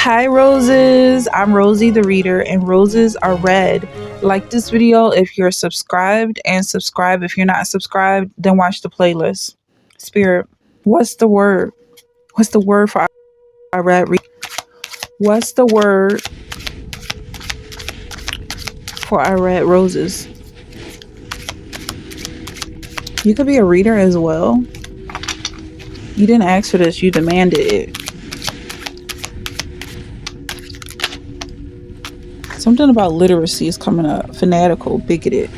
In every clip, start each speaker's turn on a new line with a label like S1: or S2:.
S1: Hi roses, I'm Rosie the reader and roses are red. Like this video if you're subscribed and subscribe if you're not subscribed, then watch the playlist. Spirit, what's the word? What's the word for our red What's the word for our red roses? You could be a reader as well. You didn't ask for this, you demanded it. Something about literacy is coming up. Fanatical, bigoted.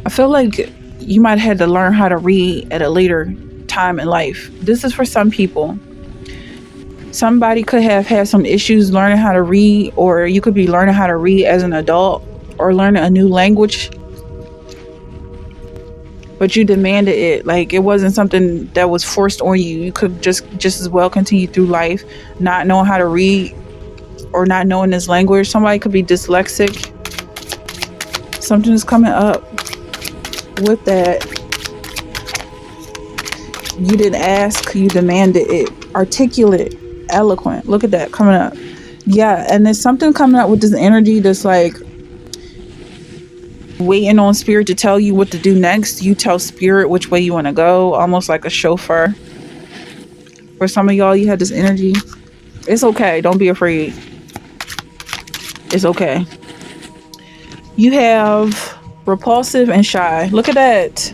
S1: I feel like you might have had to learn how to read at a later time in life. This is for some people. Somebody could have had some issues learning how to read, or you could be learning how to read as an adult or learning a new language. But you demanded it. Like, it wasn't something that was forced on you. You could just as well continue through life not knowing how to read or not knowing this language. Somebody could be dyslexic. Something is coming up with that. You didn't ask, you demanded it. Articulate, eloquent. Look at that coming up. Yeah, and there's something coming up with this energy that's like waiting on spirit to tell you what to do next. You tell spirit which way you want to go, almost like a chauffeur. For some of y'all, you had this energy. It's okay. Don't be afraid. It's okay. You have repulsive and shy. Look at that.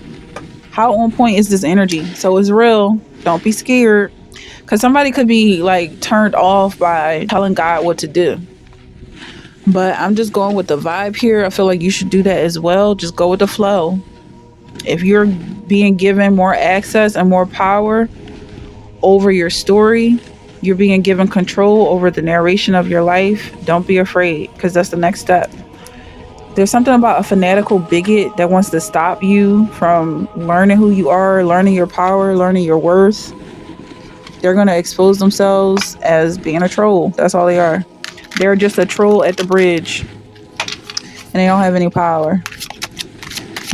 S1: How on point is this energy? So it's real. Don't be scared. Because somebody could be like turned off by telling God what to do. But I'm just going with the vibe here. I feel like you should do that as well. Just go with the flow. If you're being given more access and more power over your story, you're being given control over the narration of your life, don't be afraid, because that's the next step. There's something about a fanatical bigot that wants to stop you from learning who you are, learning your power, learning your worth. They're going to expose themselves as being a troll. That's all they are. They're just a troll at the bridge. And they don't have any power.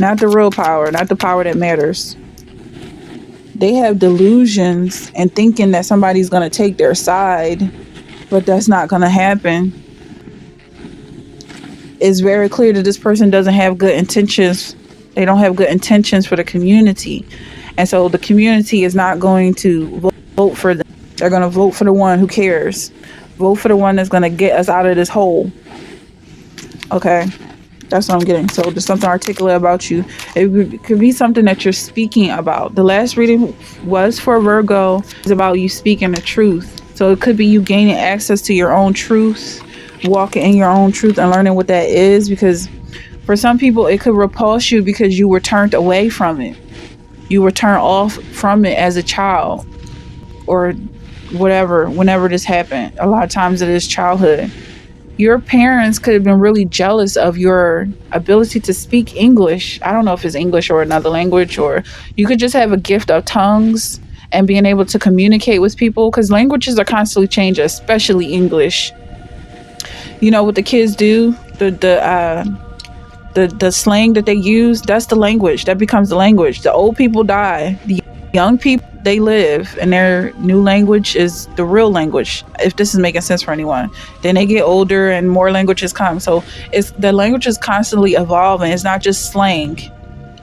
S1: Not the real power, not the power that matters. They have delusions and thinking that somebody's going to take their side, but that's not going to happen. It's very clear that this person doesn't have good intentions. They don't have good intentions for the community. And so the community is not going to vote for them. They're going to vote for the one who cares. Vote for the one that's going to get us out of this hole. Okay. That's what I'm getting. So there's something articulate about you. It could be something that you're speaking about. The last reading was for Virgo. It's about you speaking the truth. So it could be you gaining access to your own truth, walking in your own truth and learning what that is. Because for some people, it could repulse you because you were turned away from it. You were turned off from it as a child or whatever, whenever this happened. A lot of times it is childhood. Your parents could have been really jealous of your ability to speak English. I don't know if it's English or another language, or you could just have a gift of tongues and being able to communicate with people, because languages are constantly changing, especially English. You know what the kids do? The slang that they use, that's the language. That becomes the language. The old people die. The young people, they live, and their new language is the real language, if this is making sense for anyone. Then they get older and more languages come. So it's the language is constantly evolving. It's not just slang,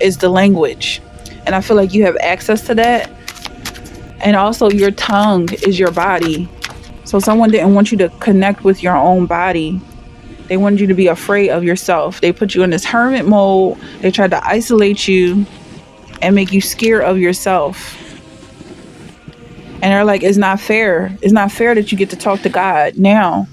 S1: it's the language. And I feel like you have access to that. And also your tongue is your body. So someone didn't want you to connect with your own body. They wanted you to be afraid of yourself. They put you in this hermit mode. They tried to isolate you and make you scared of yourself. And they're like, it's not fair. It's not fair that you get to talk to God now.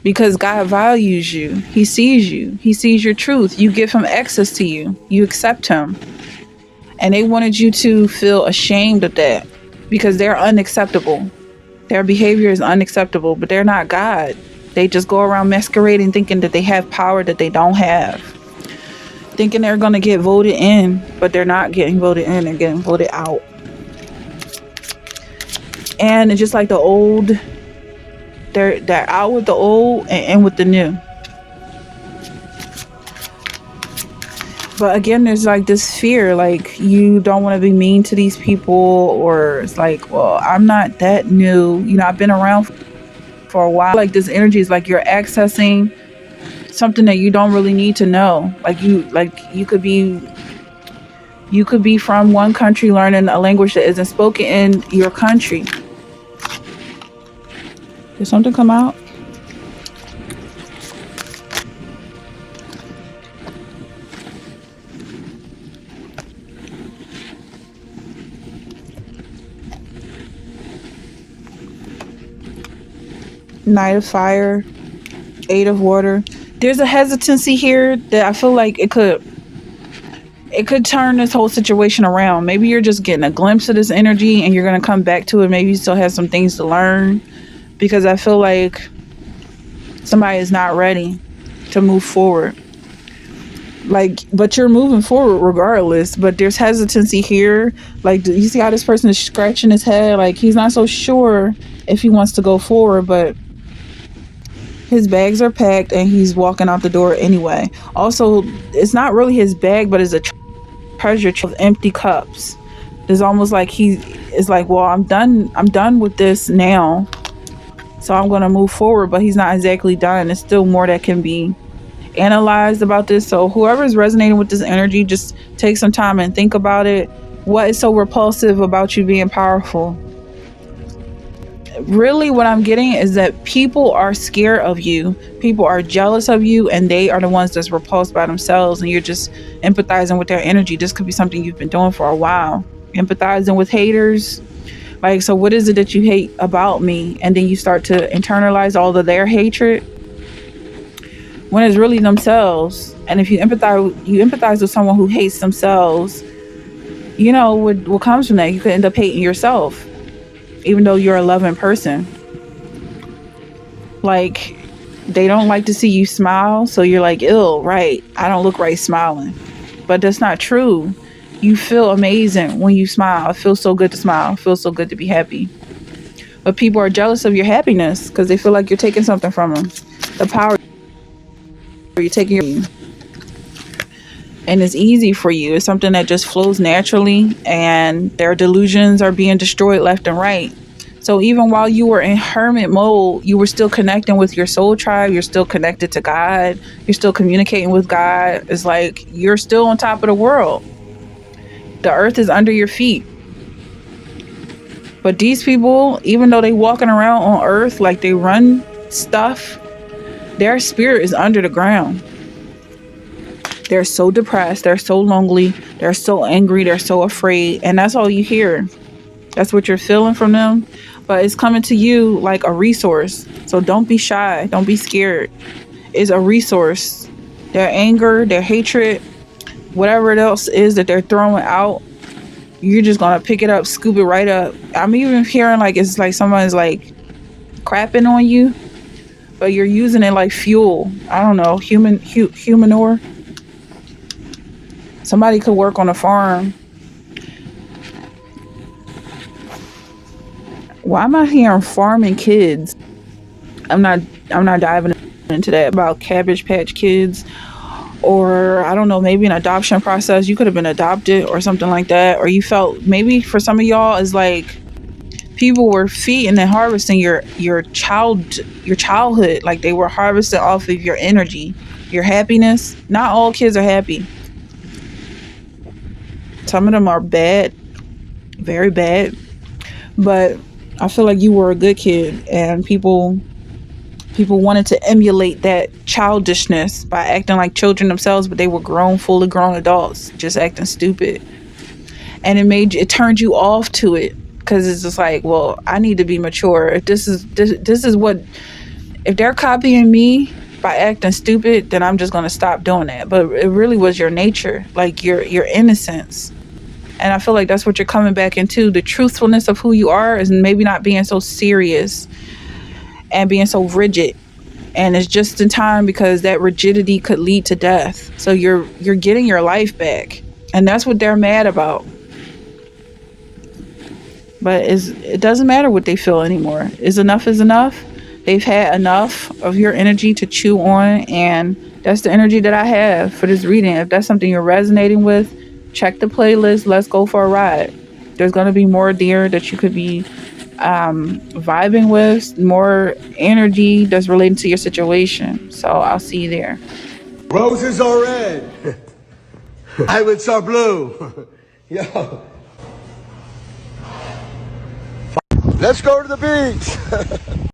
S1: Because God values you. He sees you. He sees your truth. You give him access to you. You accept him. And they wanted you to feel ashamed of that because they're unacceptable. Their behavior is unacceptable, but they're not God. They just go around masquerading, thinking that they have power that they don't have. Thinking they're going to get voted in, but they're not getting voted in. They're getting voted out. And it's just like the old, they're out with the old and in with the new. But again, there's like this fear, like you don't want to be mean to these people, or it's like, well, I'm not that new, I've been around for a while. Like this energy is like you're accessing something that you don't really need to know. You could be from one country learning a language that isn't spoken in your country. Did something come out? Knight of Fire, Eight of Water. There's a hesitancy here that I feel like it could turn this whole situation around. Maybe you're just getting a glimpse of this energy and you're going to come back to it. Maybe you still have some things to learn, because I feel like somebody is not ready to move forward. Like, but you're moving forward regardless, but there's hesitancy here. Like, you see how this person is scratching his head? Like, he's not so sure if he wants to go forward, but his bags are packed and he's walking out the door anyway. Also, it's not really his bag, but it's a treasure of empty cups. It's almost like he is like, well, I'm done with this now, so I'm going to move forward. But he's not exactly done. There's still more that can be analyzed about this. So whoever is resonating with this energy, just take some time and think about it. What is so repulsive about you being powerful? Really, what I'm getting is that people are scared of you, people are jealous of you, and they are the ones that's repulsed by themselves, and you're just empathizing with their energy. This could be something you've been doing for a while, empathizing with haters. Like, so what is it that you hate about me? And then you start to internalize all of their hatred when it's really themselves. And if you empathize with someone who hates themselves, what comes from that? You could end up hating yourself, even though you're a loving person. Like, they don't like to see you smile, so you're like, ill, right? I don't look right smiling. But that's not true. You feel amazing when you smile. It feels so good to smile. It feels so good to be happy. But people are jealous of your happiness because they feel like you're taking something from them. The power you're taking, and it's easy for you. It's something that just flows naturally, and their delusions are being destroyed left and right. So even while you were in hermit mode, you were still connecting with your soul tribe. You're still connected to God. You're still communicating with God. It's like you're still on top of the world. The earth is under your feet. But these people, even though they walking around on earth like they run stuff, their spirit is under the ground. They're so depressed. They're so lonely. They're so angry. They're so afraid. And that's all you hear. That's what you're feeling from them. But it's coming to you like a resource. So don't be shy. Don't be scared. It's a resource. Their anger, their hatred, whatever it else is that they're throwing out, you're just going to pick it up, scoop it right up. I'm even hearing like it's like someone's like crapping on you, but you're using it like fuel. I don't know, humanure. Somebody could work on a farm. Why am I hearing farming kids? I'm not diving into that about Cabbage Patch Kids, or I don't know, maybe an adoption process. You could have been adopted or something like that, or you felt maybe for some of y'all is like people were feeding and harvesting your childhood, like they were harvesting off of your energy, your happiness. Not all kids are happy. Some of them are bad, very bad, but I feel like you were a good kid, and people wanted to emulate that childishness by acting like children themselves, but they were fully grown adults just acting stupid. And it turned you off to it, because it's just like, well, I need to be mature. If this is what, if they're copying me by acting stupid, then I'm just going to stop doing that. But it really was your nature, like your innocence. And I feel like that's what you're coming back into. The truthfulness of who you are is maybe not being so serious and being so rigid. And it's just in time, because that rigidity could lead to death. So you're getting your life back. And that's what they're mad about. But it doesn't matter what they feel anymore. Enough is enough. They've had enough of your energy to chew on, and That's the energy that I have for this reading. If that's something you're resonating with, check the playlist. Let's go for a ride. There's going to be more there that you could be vibing with, more energy that's related to your situation. So I'll see you there.
S2: Roses are red. Violets are blue. Yo. Let's go to the beach.